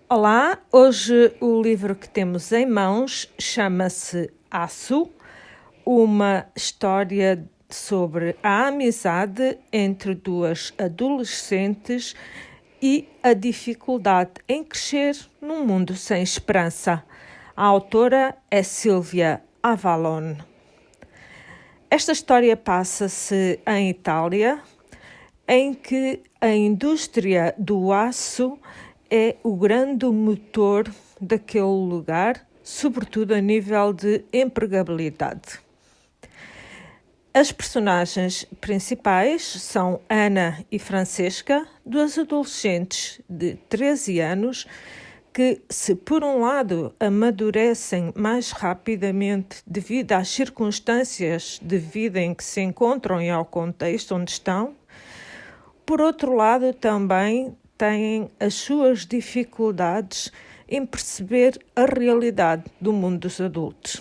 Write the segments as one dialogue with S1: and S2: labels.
S1: Olá, hoje o livro que temos em mãos chama-se Aço, uma história sobre a amizade entre duas adolescentes e a dificuldade em crescer num mundo sem esperança. A autora é Silvia Avallone. Esta história passa-se em Itália, em que a indústria do aço é o grande motor daquele lugar, sobretudo a nível de empregabilidade. As personagens principais são Ana e Francesca, duas adolescentes de 13 anos que, se por um lado amadurecem mais rapidamente devido às circunstâncias de vida em que se encontram e ao contexto onde estão, por outro lado também têm as suas dificuldades em perceber a realidade do mundo dos adultos.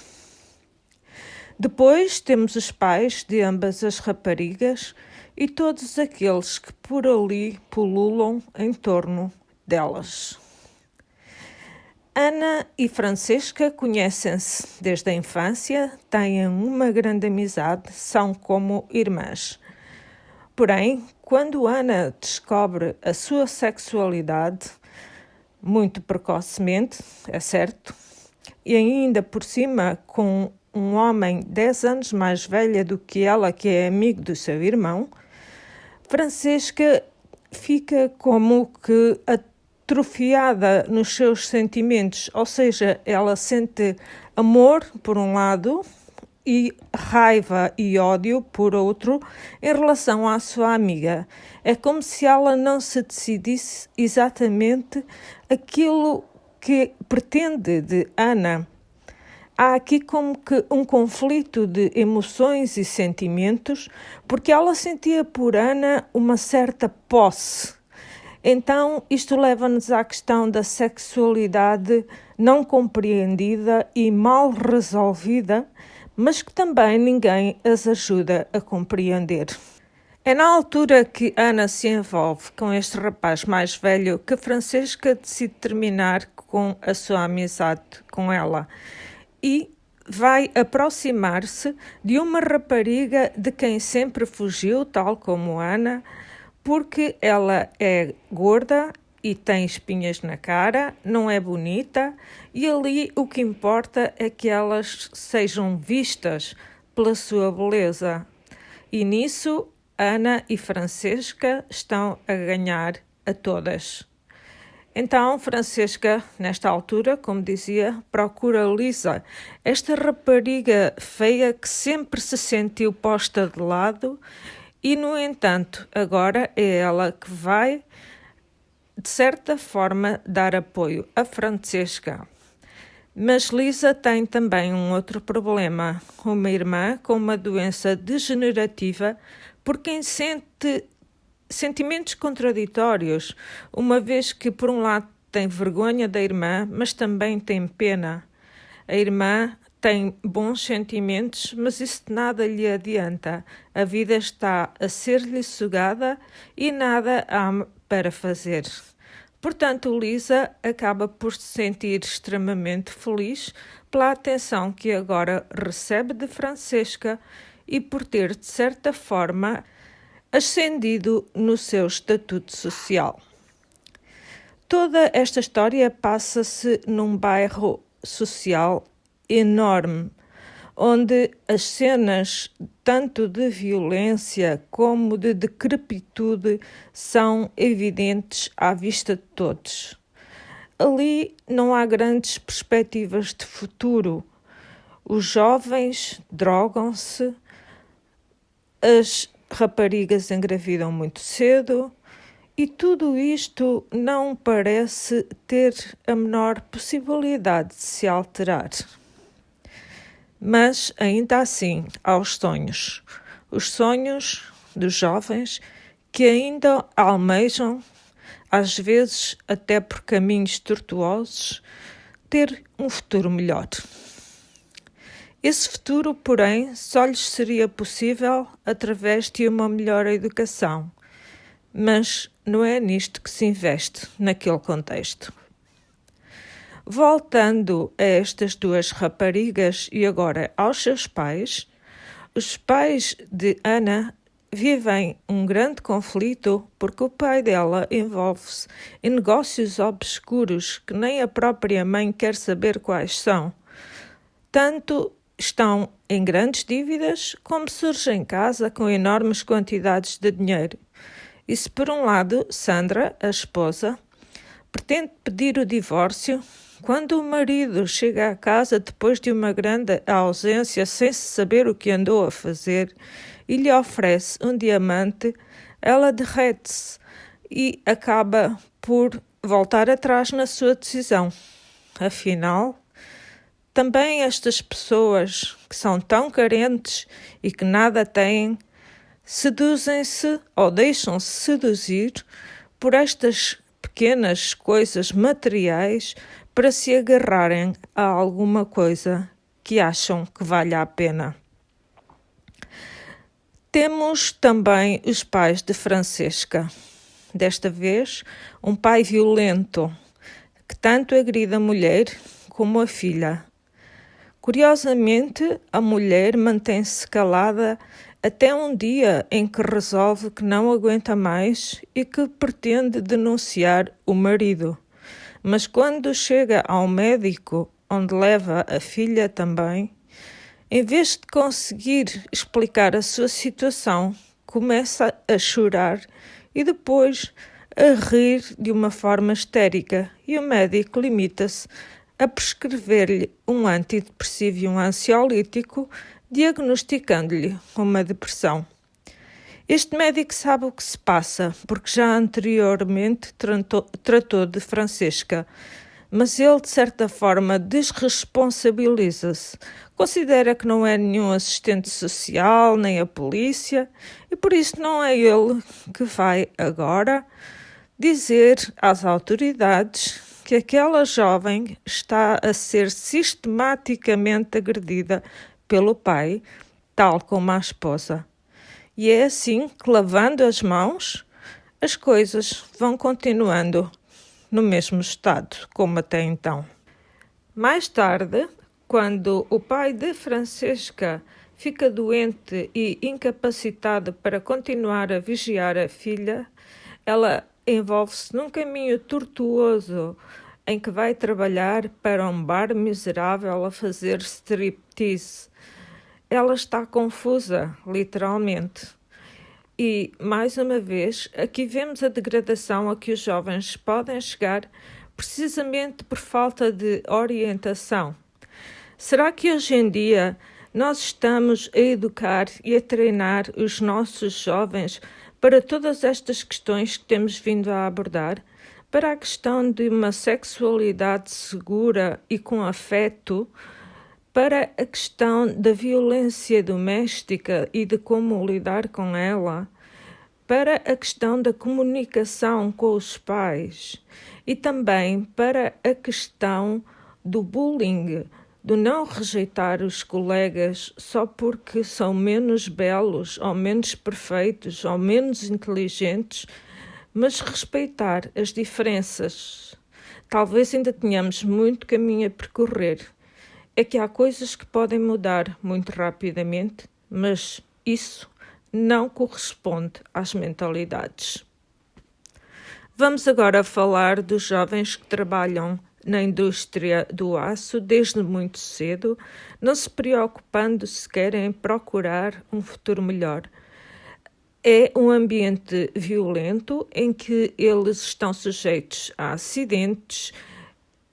S1: Depois temos os pais de ambas as raparigas e todos aqueles que por ali pululam em torno delas. Ana e Francesca conhecem-se desde a infância, têm uma grande amizade, são como irmãs. Porém, quando Ana descobre a sua sexualidade, muito precocemente, é certo, e ainda por cima com um homem 10 anos mais velho do que ela, que é amigo do seu irmão, Francesca fica como que atrofiada nos seus sentimentos, ou seja, ela sente amor por um lado e raiva e ódio por outro em relação à sua amiga. É como se ela não se decidisse exatamente aquilo que pretende de Ana. Há aqui como que um conflito de emoções e sentimentos, porque ela sentia por Ana uma certa posse. Então, isto leva-nos à questão da sexualidade não compreendida e mal resolvida, mas que também ninguém as ajuda a compreender. É na altura que Ana se envolve com este rapaz mais velho que Francesca decide terminar com a sua amizade com ela e vai aproximar-se de uma rapariga de quem sempre fugiu, tal como Ana, porque ela é gorda e tem espinhas na cara, não é bonita, e ali o que importa é que elas sejam vistas pela sua beleza. E nisso, Ana e Francesca estão a ganhar a todas. Então, Francesca, nesta altura, como dizia, procura Lisa, esta rapariga feia que sempre se sentiu posta de lado e, no entanto, agora é ela que vai, de certa forma, dar apoio a Francesca. Mas Lisa tem também um outro problema, uma irmã com uma doença degenerativa por quem sente sentimentos contraditórios, uma vez que, por um lado, tem vergonha da irmã, mas também tem pena. A irmã tem bons sentimentos, mas isso de nada lhe adianta. A vida está a ser-lhe sugada e nada há para fazer. Portanto, Lisa acaba por se sentir extremamente feliz pela atenção que agora recebe de Francesca e por ter, de certa forma, ascendido no seu estatuto social. Toda esta história passa-se num bairro social enorme, onde as cenas tanto de violência como de decrepitude são evidentes à vista de todos. Ali não há grandes perspectivas de futuro. Os jovens drogam-se, as raparigas engravidam muito cedo e tudo isto não parece ter a menor possibilidade de se alterar. Mas, ainda assim, há os sonhos dos jovens que ainda almejam, às vezes até por caminhos tortuosos, ter um futuro melhor. Esse futuro, porém, só lhes seria possível através de uma melhor educação, mas não é nisto que se investe naquele contexto. Voltando a estas duas raparigas e agora aos seus pais, os pais de Ana vivem um grande conflito porque o pai dela envolve-se em negócios obscuros que nem a própria mãe quer saber quais são. Tanto estão em grandes dívidas como surgem em casa com enormes quantidades de dinheiro. E se por um lado Sandra, a esposa, pretende pedir o divórcio, quando o marido chega à casa depois de uma grande ausência sem saber o que andou a fazer e lhe oferece um diamante, ela derrete-se e acaba por voltar atrás na sua decisão. Afinal, também estas pessoas que são tão carentes e que nada têm, seduzem-se ou deixam-se seduzir por estas pequenas coisas materiais para se agarrarem a alguma coisa que acham que vale a pena. Temos também os pais de Francesca. Desta vez, um pai violento que tanto agride a mulher como a filha. Curiosamente, a mulher mantém-se calada até um dia em que resolve que não aguenta mais e que pretende denunciar o marido. Mas quando chega ao médico, onde leva a filha também, em vez de conseguir explicar a sua situação, começa a chorar e depois a rir de uma forma histérica e o médico limita-se a prescrever-lhe um antidepressivo e um ansiolítico, diagnosticando-lhe uma depressão. Este médico sabe o que se passa, porque já anteriormente tratou de Francesca, mas ele, de certa forma, desresponsabiliza-se. Considera que não é nenhum assistente social, nem a polícia, e por isso não é ele que vai agora dizer às autoridades que aquela jovem está a ser sistematicamente agredida pelo pai, tal como a esposa. E é assim que, lavando as mãos, as coisas vão continuando no mesmo estado como até então. Mais tarde, quando o pai de Francesca fica doente e incapacitado para continuar a vigiar a filha, ela envolve-se num caminho tortuoso em que vai trabalhar para um bar miserável a fazer striptease. Ela está confusa, literalmente. E, mais uma vez, aqui vemos a degradação a que os jovens podem chegar precisamente por falta de orientação. Será que hoje em dia nós estamos a educar e a treinar os nossos jovens para todas estas questões que temos vindo a abordar? Para a questão de uma sexualidade segura e com afeto, para a questão da violência doméstica e de como lidar com ela, para a questão da comunicação com os pais e também para a questão do bullying, do não rejeitar os colegas só porque são menos belos ou menos perfeitos ou menos inteligentes, mas respeitar as diferenças. Talvez ainda tenhamos muito caminho a percorrer. É que há coisas que podem mudar muito rapidamente, mas isso não corresponde às mentalidades. Vamos agora falar dos jovens que trabalham na indústria do aço desde muito cedo, não se preocupando sequer em procurar um futuro melhor. É um ambiente violento em que eles estão sujeitos a acidentes.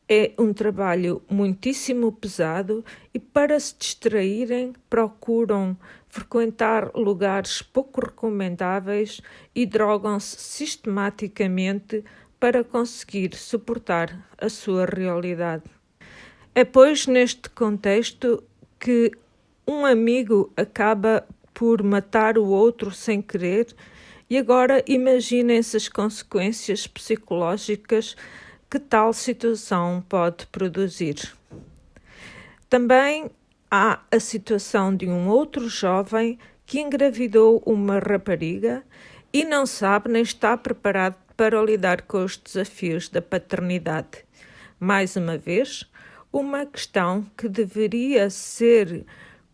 S1: É um trabalho muitíssimo pesado e, para se distraírem, procuram frequentar lugares pouco recomendáveis e drogam-se sistematicamente para conseguir suportar a sua realidade. É, pois, neste contexto que um amigo acaba por matar o outro sem querer e agora imaginem-se as consequências psicológicas que tal situação pode produzir. Também há a situação de um outro jovem que engravidou uma rapariga e não sabe nem está preparado para lidar com os desafios da paternidade. mais uma vez, uma questão que deveria ser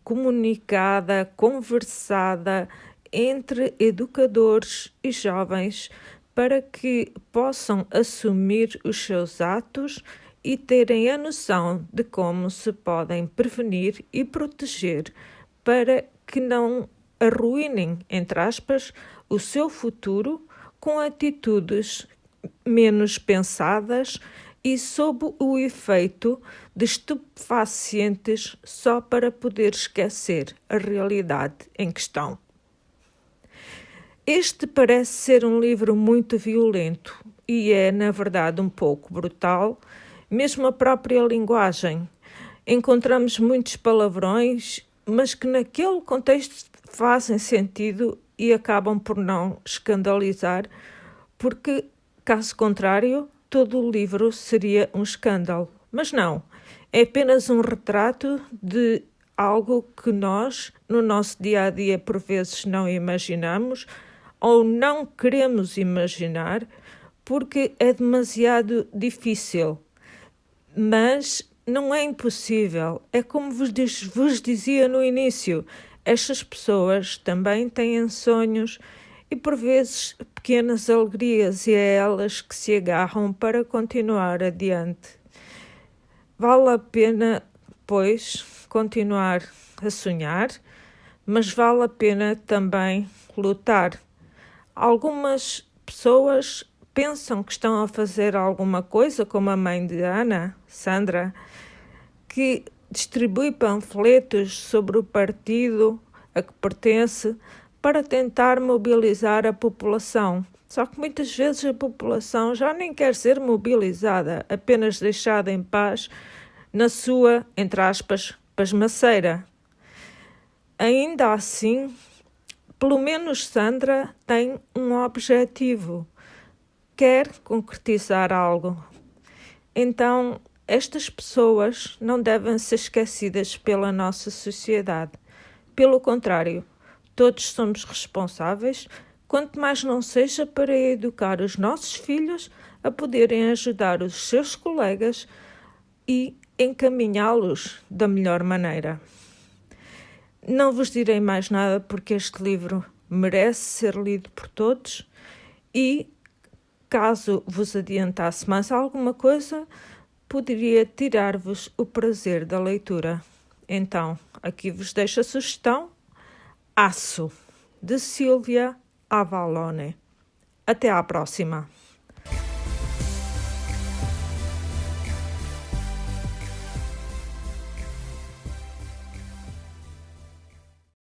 S1: comunicada, conversada entre educadores e jovens para que possam assumir os seus atos e terem a noção de como se podem prevenir e proteger para que não arruinem, entre aspas, o seu futuro com atitudes menos pensadas e sob o efeito de estupefacientes só para poder esquecer a realidade em questão. Este parece ser um livro muito violento e é, na verdade, um pouco brutal, mesmo a própria linguagem. Encontramos muitos palavrões, mas que naquele contexto fazem sentido e acabam por não escandalizar, porque, caso contrário, todo o livro seria um escândalo. Mas não, é apenas um retrato de algo que nós, no nosso dia-a-dia, por vezes não imaginamos ou não queremos imaginar, porque é demasiado difícil. Mas não é impossível. É como vos dizia no início, estas pessoas também têm sonhos e, por vezes, pequenas alegrias, e é elas que se agarram para continuar adiante. Vale a pena, pois, continuar a sonhar, mas vale a pena também lutar. Algumas pessoas pensam que estão a fazer alguma coisa, como a mãe de Ana, Sandra, que distribui panfletos sobre o partido a que pertence para tentar mobilizar a população. Só que muitas vezes a população já nem quer ser mobilizada, apenas deixada em paz na sua, entre aspas, pasmaceira. Ainda assim, pelo menos Sandra tem um objetivo, quer concretizar algo. Então, estas pessoas não devem ser esquecidas pela nossa sociedade. Pelo contrário, todos somos responsáveis, quanto mais não seja para educar os nossos filhos a poderem ajudar os seus colegas e encaminhá-los da melhor maneira. Não vos direi mais nada porque este livro merece ser lido por todos e, caso vos adiantasse mais alguma coisa, poderia tirar-vos o prazer da leitura. Então, aqui vos deixo a sugestão: Aço, de Silvia Avallone. Até à próxima!